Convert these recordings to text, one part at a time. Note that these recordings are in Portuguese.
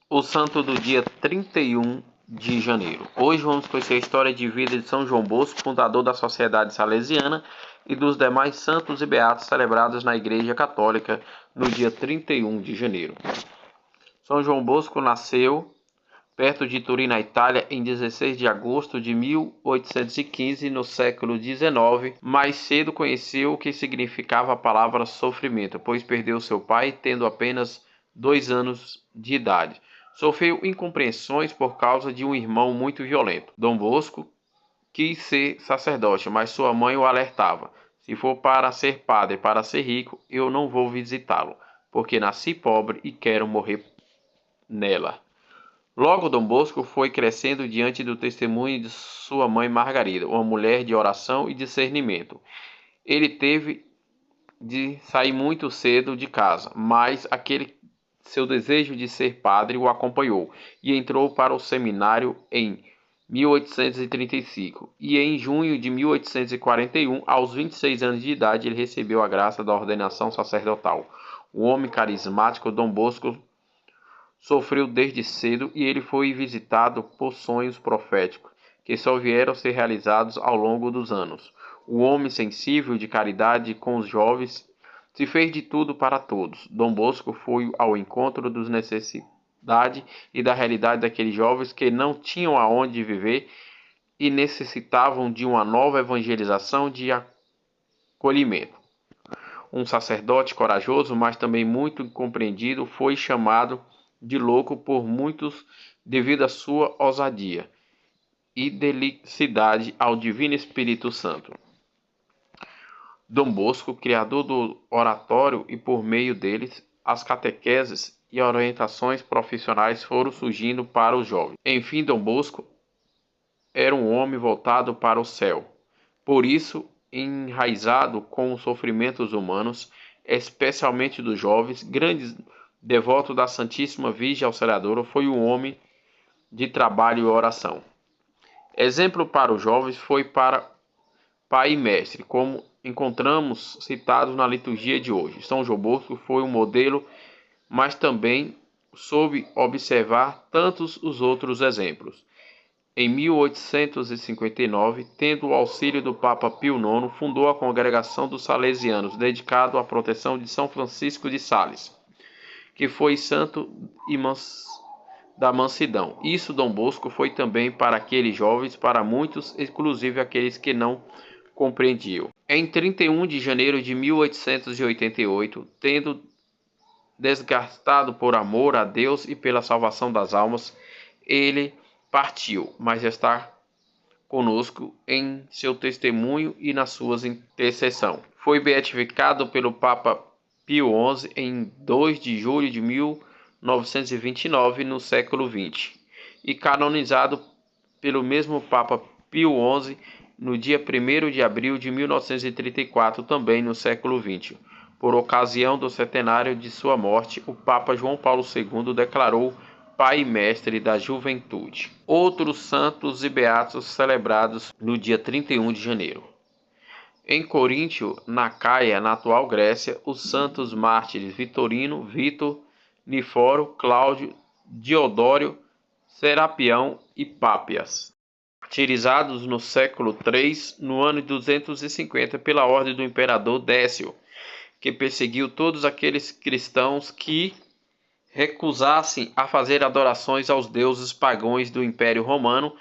O santo do dia 31 de janeiro. Hoje vamos conhecer a história de vida de São João Bosco, fundador da Sociedade Salesiana, e dos demais santos e beatos celebrados na Igreja Católica no dia 31 de janeiro. São João Bosco nasceu perto de Turim, na Itália, em 16 de agosto de 1815, no século XIX. Mais cedo conheceu o que significava a palavra sofrimento, pois perdeu seu pai tendo apenas 2 anos de idade. Sofreu incompreensões por causa de um irmão muito violento. Dom Bosco quis ser sacerdote, mas sua mãe o alertava: se for para ser padre, para ser rico, eu não vou visitá-lo, porque nasci pobre e quero morrer nela. Logo Dom Bosco foi crescendo diante do testemunho de sua mãe Margarida, uma mulher de oração e discernimento. Ele teve de sair muito cedo de casa, mas seu desejo de ser padre o acompanhou e entrou para o seminário em 1835. E em junho de 1841, aos 26 anos de idade, ele recebeu a graça da ordenação sacerdotal. O homem carismático Dom Bosco sofreu desde cedo e ele foi visitado por sonhos proféticos, que só vieram a ser realizados ao longo dos anos. O homem sensível de caridade com os jovens se fez de tudo para todos. Dom Bosco foi ao encontro dos necessidades e da realidade daqueles jovens que não tinham aonde viver e necessitavam de uma nova evangelização de acolhimento. Um sacerdote corajoso, mas também muito incompreendido, foi chamado de louco por muitos devido à sua ousadia e delicidade ao Divino Espírito Santo. Dom Bosco, criador do oratório, e por meio deles as catequeses e orientações profissionais foram surgindo para os jovens. Enfim, Dom Bosco era um homem voltado para o céu. Por isso, enraizado com os sofrimentos humanos, especialmente dos jovens, grande devoto da Santíssima Virgem Auxiliadora, foi um homem de trabalho e oração. Exemplo para os jovens foi para pai e mestre, como encontramos citados na liturgia de hoje. São João Bosco foi um modelo, mas também soube observar tantos os outros exemplos. Em 1859, tendo o auxílio do Papa Pio IX, fundou a Congregação dos Salesianos, dedicado à proteção de São Francisco de Sales, que foi santo da mansidão. Isso Dom Bosco foi também para aqueles jovens, para muitos, inclusive aqueles que não compreendiam. Em 31 de janeiro de 1888, tendo desgastado por amor a Deus e pela salvação das almas, ele partiu, mas está conosco em seu testemunho e na sua intercessão. Foi beatificado pelo Papa Pio XI em 2 de julho de 1929, no século XX, e canonizado pelo mesmo Papa Pio XI no dia 1º de abril de 1934, também no século XX. Por ocasião do centenário de sua morte, o Papa João Paulo II declarou Pai e Mestre da Juventude. Outros santos e beatos celebrados no dia 31 de janeiro. Em Coríntio, na Caia, na atual Grécia, os santos mártires Vitorino, Vítor, Niforo, Cláudio, Diodório, Serapião e Pápias, martirizados no século III, no ano de 250, pela ordem do imperador Décio, que perseguiu todos aqueles cristãos que recusassem a fazer adorações aos deuses pagãos do Império Romano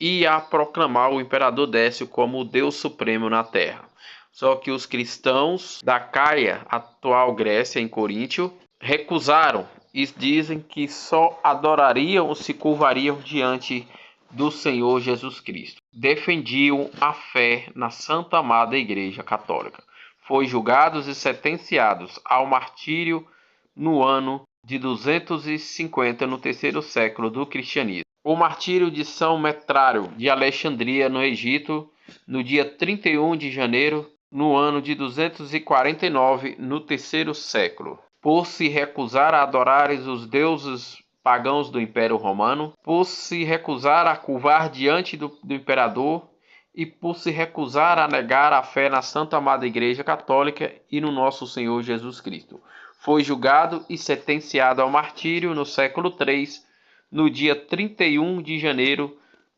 e a proclamar o imperador Décio como o Deus supremo na terra. Só que os cristãos da Caia, atual Grécia, em Coríntio, recusaram e dizem que só adorariam ou se curvariam diante do Senhor Jesus Cristo. Defendiam a fé na Santa Amada Igreja Católica. Foi julgados e sentenciados ao martírio no ano de 250, no terceiro século do cristianismo. O martírio de São Metrário de Alexandria, no Egito, no dia 31 de janeiro, no ano de 249, no terceiro século, por se recusar a adorar os deuses pagãos do Império Romano, por se recusar a curvar diante do imperador e por se recusar a negar a fé na Santa Amada Igreja Católica e no nosso Senhor Jesus Cristo. Foi julgado e sentenciado ao martírio no século III, no dia 31 de janeiro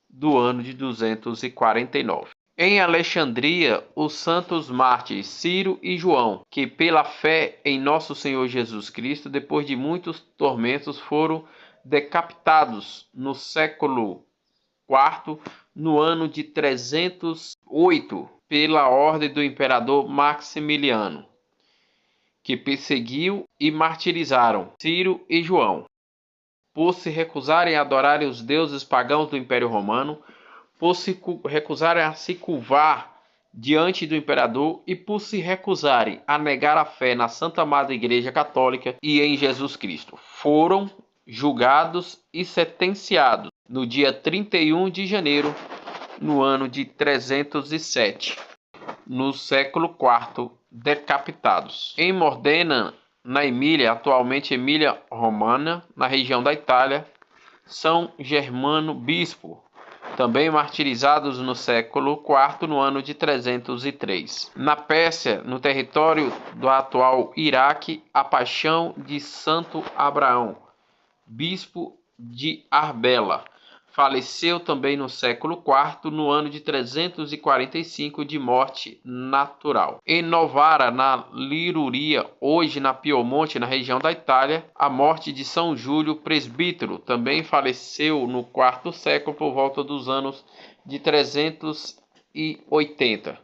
do ano de 249. Em Alexandria, os santos mártires Ciro e João, que pela fé em nosso Senhor Jesus Cristo, depois de muitos tormentos, foram decapitados no século IV, no ano de 308, pela ordem do imperador Maximiliano, que perseguiu e martirizaram Ciro e João, por se recusarem a adorar os deuses pagãos do Império Romano, por se recusarem a se curvar diante do imperador e por se recusarem a negar a fé na Santa Madre Igreja Católica e em Jesus Cristo. Foram julgados e sentenciados no dia 31 de janeiro, no ano de 307, no século IV, decapitados. Em Modena, na Emília, atualmente Emília-Romana, na região da Itália, São Germano Bispo, também martirizados no século IV, no ano de 303. Na Pérsia, no território do atual Iraque, a paixão de Santo Abraão, bispo de Arbela, faleceu também no século IV, no ano de 345, de morte natural. Em Novara, na Liguria, hoje na Piemonte, na região da Itália, a morte de São Júlio Presbítero, também faleceu no IV século, por volta dos anos de 380,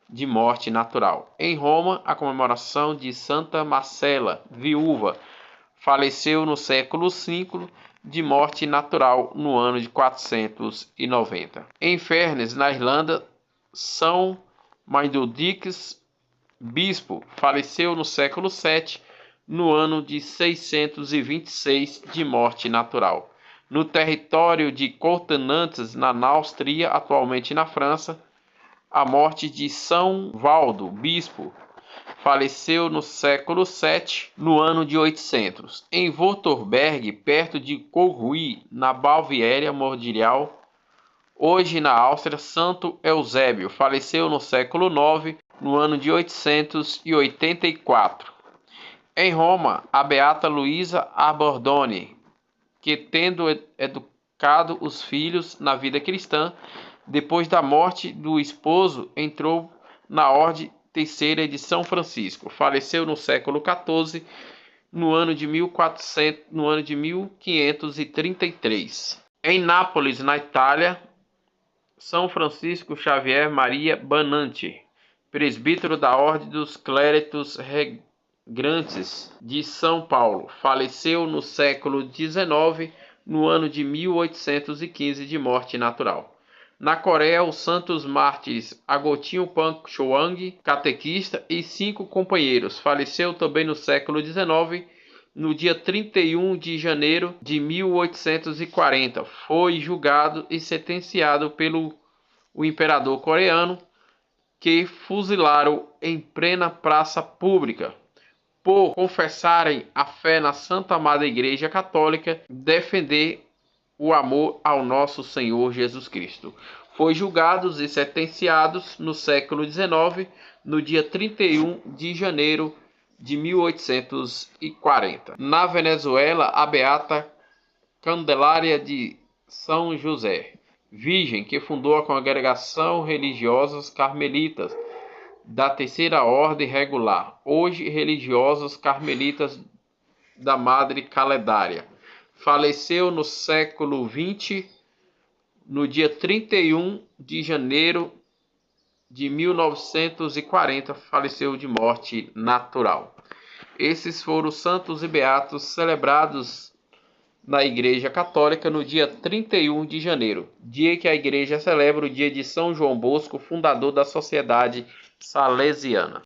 de morte natural. Em Roma, a comemoração de Santa Marcela, viúva, faleceu no século V, de morte natural, no ano de 490. Em Fernes, na Irlanda, São Maindudix, bispo, faleceu no século VII, no ano de 626, de morte natural. No território de Courtenantes, na Áustria, atualmente na França, a morte de São Valdo, bispo, faleceu no século VII, no ano de 800. Em Württemberg, perto de Courhuí, na Baviera Meridional, hoje na Áustria, Santo Eusébio, faleceu no século IX, no ano de 884. Em Roma, a beata Luísa Abordone, que tendo educado os filhos na vida cristã, depois da morte do esposo, entrou na ordem terceira de São Francisco. Faleceu no século XIV, no ano de 1533. Em Nápoles, na Itália, São Francisco Xavier Maria Bananti, presbítero da Ordem dos Clérigos Regrantes de São Paulo, faleceu no século XIX, no ano de 1815, de morte natural. Na Coreia, os santos mártires Agotinho Pan Choang, catequista, e 5 companheiros. Faleceu também no século XIX, no dia 31 de janeiro de 1840. Foi julgado e sentenciado pelo imperador coreano, que fuzilaram em plena praça pública, por confessarem a fé na Santa Madre Igreja Católica, defender o amor ao nosso Senhor Jesus Cristo. Foi julgados e sentenciados no século XIX, no dia 31 de janeiro de 1840. Na Venezuela, a beata Candelária de São José, virgem, que fundou a congregação religiosa carmelitas da Terceira Ordem Regular, hoje religiosos carmelitas da Madre Calendária, faleceu no século XX, no dia 31 de janeiro de 1940, faleceu de morte natural. Esses foram os santos e beatos celebrados na Igreja Católica no dia 31 de janeiro, dia que a Igreja celebra o dia de São João Bosco, fundador da Sociedade Salesiana.